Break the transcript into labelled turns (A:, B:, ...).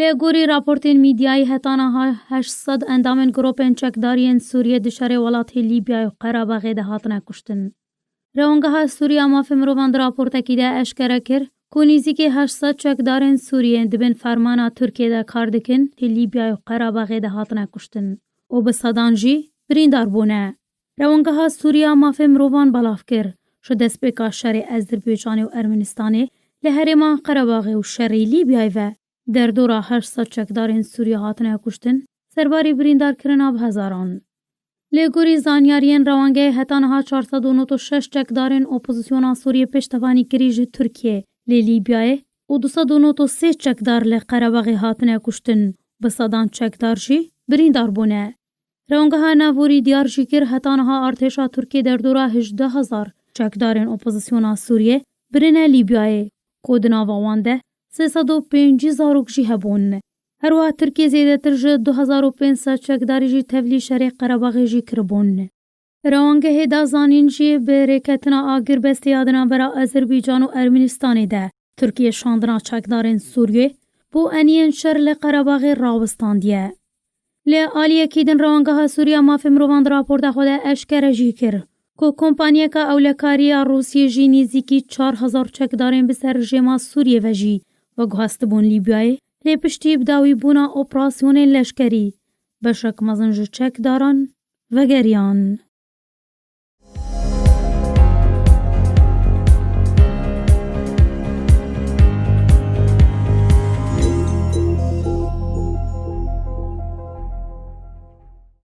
A: لی گوری راپورتین میدیای هتانها 800 اندامن گروپن چکدارین سوریه دشاره ولاتی لیبیا و قراباغ ده هاتنه کشتن. روانگاه سوریه مافی مروان راپورت کی ده اشکره کر کنیزی که 800 چکدارین سوریه دبن فرمانا ترکیه ده کار دکن تی لیبیا و قراباغ ده هاتنه کشتن. او به صدانجی بریندار بونه. روانگاه سوریه مافی مروان بلاف کر شو دست بکا شر آذربایجان و ارمنستان لهرمان قراباغ و شر لیبیا و در دورا 800 چکدارین سوریه هاتنه کشتن سرباری بریندار کرنا به هزاران. لگوری زانیارین روانگه هتانها 496 چکدارین اپوزیسیونا سوریه پشتوانی کریج ترکیه لی لیبیای و 293 چکدار لی قراباغ هاتنه کشتن به صدان چکدار جی بریندار بونه. روانگه نووری دیار جی کر هتانها ارتشا ترکیه در دورا 18,000 چکدارین اپوزیسیونا سوریه برینه لیبیای کودنا وانده 305 زاروک جی هبون. هر وقت ترکیه زیاده تر جد 2500 چکداری جی تولی شرق قراباغ جی کربون. روانگه دا زانین جی به رکتنا آگر بستی آدنا برا آذربایجان و ارمنستان ده. ترکیه شاندنا چکدارین سوریه بو انین شر لقراباغ راوستان دیه. لی آلیه کیدن روانگه سوریه مافی مروان راپورت خود اشکره جی کر. کو کمپانیه که اولکاری روسیه جی نیزیکی 4000 چکدارین بسر رژیم سوریه و جی و گوهست بون لیبیای لی پشتی بداوی بونا اپراسیون لشکری بشک مزنج چکداران و گریان.